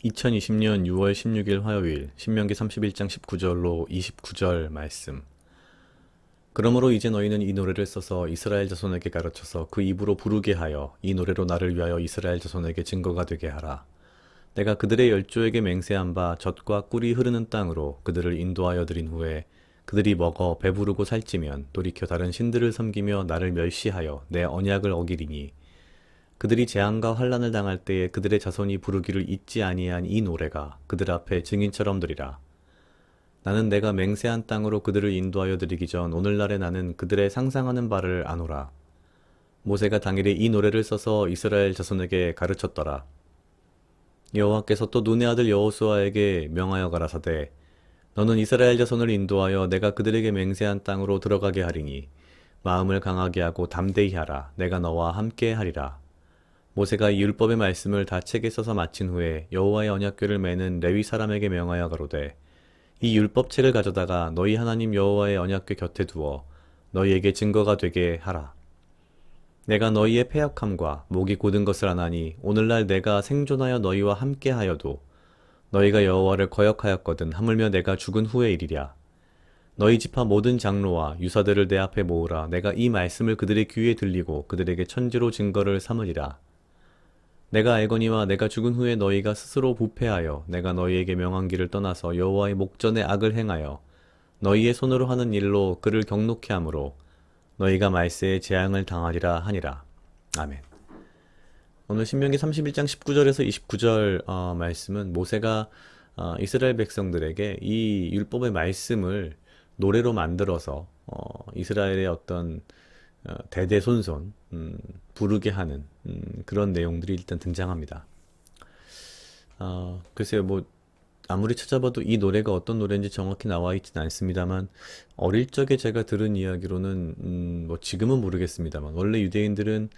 2020년 6월 16일 화요일 신명기 31장 19절로 29절 말씀. 그러므로 이제 너희는 이 노래를 써서 이스라엘 자손에게 가르쳐서 그 입으로 부르게 하여 이 노래로 나를 위하여 이스라엘 자손에게 증거가 되게 하라. 내가 그들의 열조에게 맹세한 바 젖과 꿀이 흐르는 땅으로 그들을 인도하여 드린 후에 그들이 먹어 배부르고 살찌면 돌이켜 다른 신들을 섬기며 나를 멸시하여 내 언약을 어기리니 그들이 재앙과 환난을 당할 때에 그들의 자손이 부르기를 잊지 아니한 이 노래가 그들 앞에 증인처럼 되리라. 나는 내가 맹세한 땅으로 그들을 인도하여 드리기 전 오늘날에 나는 그들의 상상하는 바를 아노라. 모세가 당일에 이 노래를 써서 이스라엘 자손에게 가르쳤더라. 여호와께서 또 눈의 아들 여호수아에게 명하여 가라사대 너는 이스라엘 자손을 인도하여 내가 그들에게 맹세한 땅으로 들어가게 하리니 마음을 강하게 하고 담대히 하라. 내가 너와 함께 하리라. 모세가 이 율법의 말씀을 다 책에 써서 마친 후에 여호와의 언약궤를 매는 레위 사람에게 명하여 가로되 이 율법책을 가져다가 너희 하나님 여호와의 언약궤 곁에 두어 너희에게 증거가 되게 하라. 내가 너희의 패역함과 목이 곧은 것을 아나니 오늘날 내가 생존하여 너희와 함께하여도 너희가 여호와를 거역하였거든 하물며 내가 죽은 후의 일이랴. 너희 지파 모든 장로와 유사들을 내 앞에 모으라. 내가 이 말씀을 그들의 귀에 들리고 그들에게 천지로 증거를 삼으리라. 내가 알거니와 내가 죽은 후에 너희가 스스로 부패하여 내가 너희에게 명한 길을 떠나서 여호와의 목전에 악을 행하여 너희의 손으로 하는 일로 그를 경노케 하므로 너희가 말세에 재앙을 당하리라 하니라. 아멘. 오늘 신명기 31장 19절에서 29절 말씀은 모세가 이스라엘 백성들에게 이 율법의 말씀을 노래로 만들어서 이스라엘의 어떤 대대손손 부르게 하는 그런 내용들이 일단 등장합니다. 글쎄요, 뭐 아무리 찾아봐도 이 노래가 어떤 노래인지 정확히 나와 있지는 않습니다만 어릴 적에 제가 들은 이야기로는 뭐 지금은 모르겠습니다만 원래 유대인들은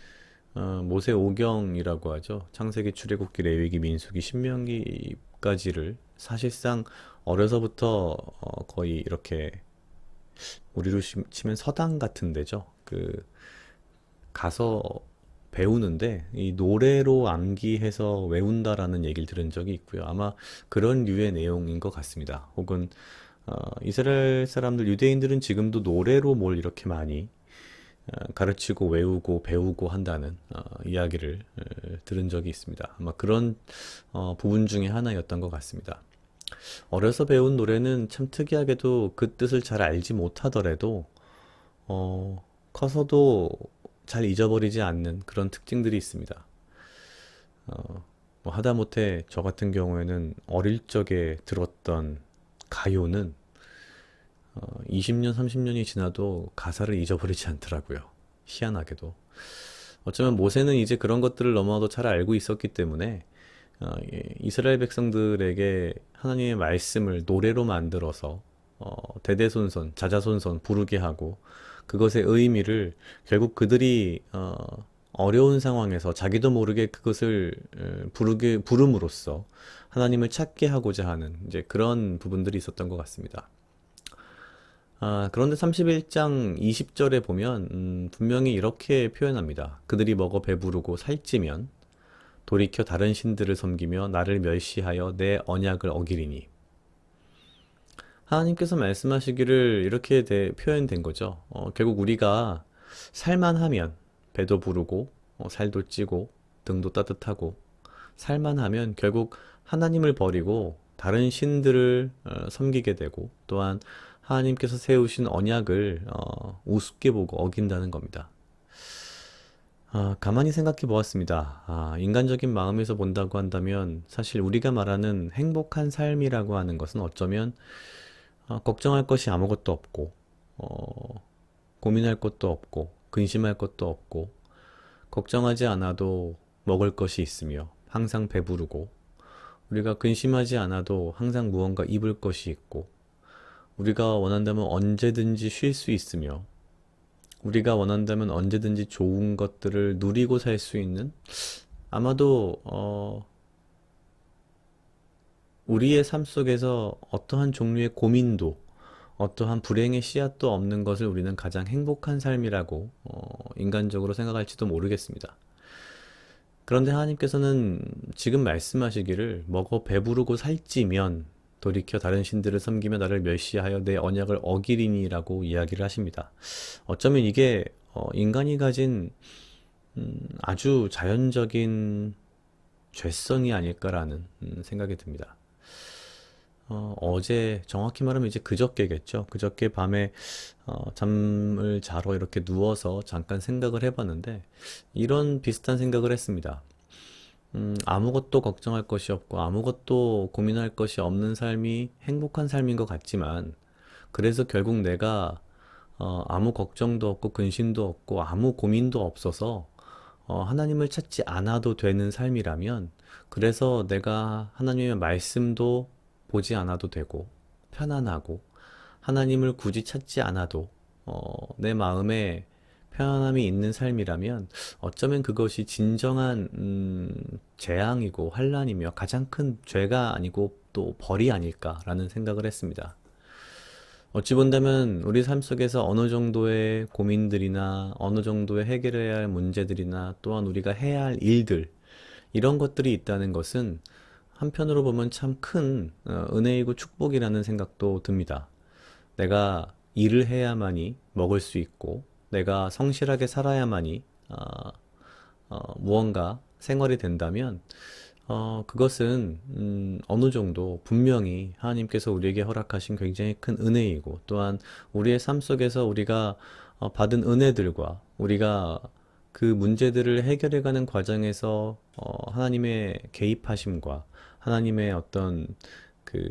모세 오경이라고 하죠. 창세기, 출애굽기, 레위기, 민수기, 신명기까지를 사실상 어려서부터 거의 이렇게 우리로 치면 서당 같은 데죠. 그 가서 배우는데 이 노래로 암기해서 외운다라는 얘기를 들은 적이 있고요. 아마 그런 류의 내용인 것 같습니다. 혹은 이스라엘 사람들 유대인들은 지금도 노래로 뭘 이렇게 많이 가르치고 외우고 배우고 한다는 이야기를 들은 적이 있습니다. 아마 그런 부분 중에 하나였던 것 같습니다. 어려서 배운 노래는 참 특이하게도 그 뜻을 잘 알지 못하더라도 커서도 잘 잊어버리지 않는 그런 특징들이 있습니다. 뭐 하다못해 저 같은 경우에는 어릴 적에 들었던 가요는 20년, 30년이 지나도 가사를 잊어버리지 않더라고요. 희한하게도. 어쩌면 모세는 이제 그런 것들을 너무나도 잘 알고 있었기 때문에 이스라엘 백성들에게 하나님의 말씀을 노래로 만들어서 대대손손, 자자손손 부르게 하고 그것의 의미를 결국 그들이 어려운 상황에서 자기도 모르게 그것을 부름으로써 하나님을 찾게 하고자 하는 이제 그런 부분들이 있었던 것 같습니다. 그런데 31장 20절에 보면 분명히 이렇게 표현합니다. 그들이 먹어 배부르고 살찌면 돌이켜 다른 신들을 섬기며 나를 멸시하여 내 언약을 어기리니. 하나님께서 말씀하시기를 이렇게 표현된 거죠. 결국 우리가 살만하면 배도 부르고 살도 찌고 등도 따뜻하고 살만하면 결국 하나님을 버리고 다른 신들을 섬기게 되고 또한 하나님께서 세우신 언약을 우습게 보고 어긴다는 겁니다. 가만히 생각해 보았습니다. 인간적인 마음에서 본다고 한다면 사실 우리가 말하는 행복한 삶이라고 하는 것은 어쩌면 걱정할 것이 아무것도 없고 고민할 것도 없고 근심할 것도 없고 걱정하지 않아도 먹을 것이 있으며 항상 배부르고 우리가 근심하지 않아도 항상 무언가 입을 것이 있고 우리가 원한다면 언제든지 쉴 수 있으며 우리가 원한다면 언제든지 좋은 것들을 누리고 살 수 있는 아마도 우리의 삶 속에서 어떠한 종류의 고민도 어떠한 불행의 씨앗도 없는 것을 우리는 가장 행복한 삶이라고 인간적으로 생각할지도 모르겠습니다. 그런데 하나님께서는 지금 말씀하시기를 먹어 배부르고 살찌면 돌이켜 다른 신들을 섬기며 나를 멸시하여 내 언약을 어기리니라고 이야기를 하십니다. 어쩌면 이게 인간이 가진 아주 자연적인 죄성이 아닐까라는 생각이 듭니다. 어제 정확히 말하면 이제 그저께겠죠. 그저께 밤에 잠을 자러 이렇게 누워서 잠깐 생각을 해봤는데 이런 비슷한 생각을 했습니다. 아무것도 걱정할 것이 없고 아무것도 고민할 것이 없는 삶이 행복한 삶인 것 같지만 그래서 결국 내가 아무 걱정도 없고 근심도 없고 아무 고민도 없어서 하나님을 찾지 않아도 되는 삶이라면 그래서 내가 하나님의 말씀도 보지 않아도 되고 편안하고 하나님을 굳이 찾지 않아도 내 마음에 편안함이 있는 삶이라면 어쩌면 그것이 진정한 재앙이고 환난이며 가장 큰 죄가 아니고 또 벌이 아닐까라는 생각을 했습니다. 어찌 본다면 우리 삶 속에서 어느 정도의 고민들이나 어느 정도의 해결해야 할 문제들이나 또한 우리가 해야 할 일들 이런 것들이 있다는 것은 한편으로 보면 참 큰 은혜이고 축복이라는 생각도 듭니다. 내가 일을 해야만이 먹을 수 있고 내가 성실하게 살아야만이 무언가 생활이 된다면 그것은 어느 정도 분명히 하나님께서 우리에게 허락하신 굉장히 큰 은혜이고 또한 우리의 삶 속에서 우리가 받은 은혜들과 우리가 그 문제들을 해결해가는 과정에서 하나님의 개입하심과 하나님의 어떤 그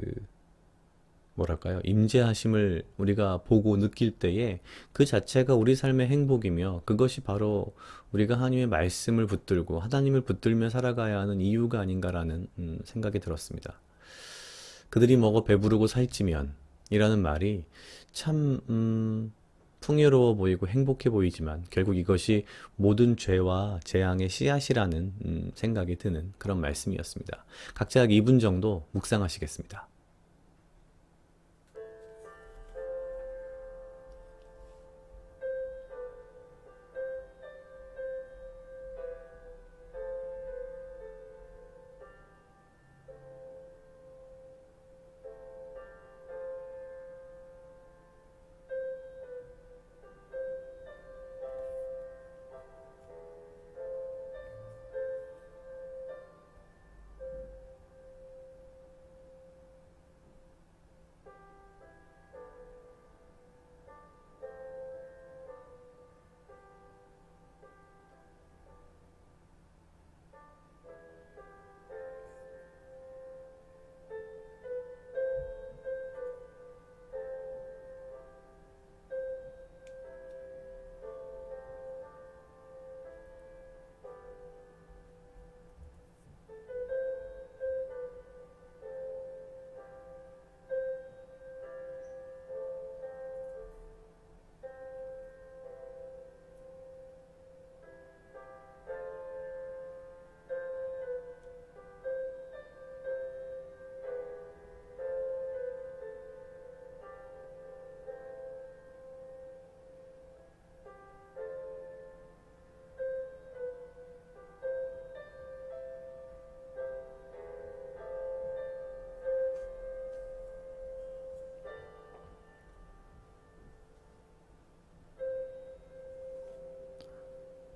뭐랄까요? 임재하심을 우리가 보고 느낄 때에 그 자체가 우리 삶의 행복이며 그것이 바로 우리가 하나님의 말씀을 붙들고 하나님을 붙들며 살아가야 하는 이유가 아닌가라는 생각이 들었습니다. 그들이 먹어 배부르고 살찌면 이라는 말이 참 풍요로워 보이고 행복해 보이지만 결국 이것이 모든 죄와 재앙의 씨앗이라는 생각이 드는 그런 말씀이었습니다. 각자 약 2분 정도 묵상하시겠습니다.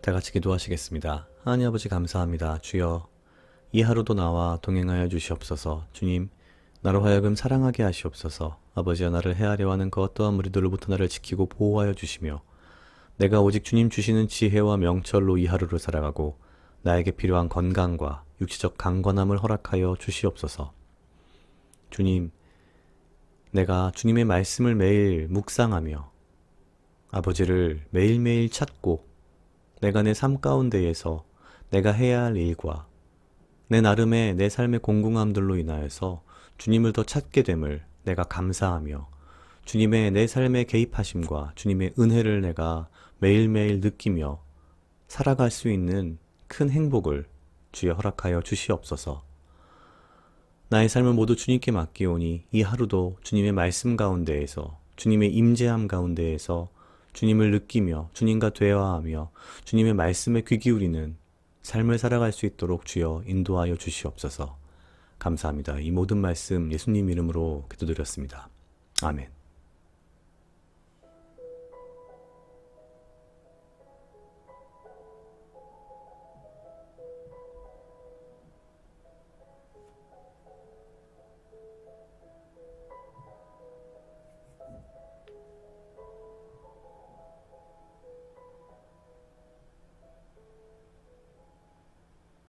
다 같이 기도하시겠습니다. 하나님 아버지 감사합니다. 주여, 이 하루도 나와 동행하여 주시옵소서. 주님, 나로 하여금 사랑하게 하시옵소서. 아버지여, 나를 헤아려 하는 그 어떠한 무리들로부터 나를 지키고 보호하여 주시며 내가 오직 주님 주시는 지혜와 명철로 이 하루를 살아가고 나에게 필요한 건강과 육체적 강건함을 허락하여 주시옵소서. 주님, 내가 주님의 말씀을 매일 묵상하며 아버지를 매일매일 찾고 내가 내 삶 가운데에서 내가 해야 할 일과 내 나름의 내 삶의 공공함들로 인하여서 주님을 더 찾게 됨을 내가 감사하며 주님의 내 삶에 개입하심과 주님의 은혜를 내가 매일매일 느끼며 살아갈 수 있는 큰 행복을 주여 허락하여 주시옵소서. 나의 삶을 모두 주님께 맡기오니 이 하루도 주님의 말씀 가운데에서 주님의 임재함 가운데에서 주님을 느끼며 주님과 대화하며 주님의 말씀에 귀 기울이는 삶을 살아갈 수 있도록 주여 인도하여 주시옵소서. 감사합니다. 이 모든 말씀 예수님 이름으로 기도드렸습니다. 아멘.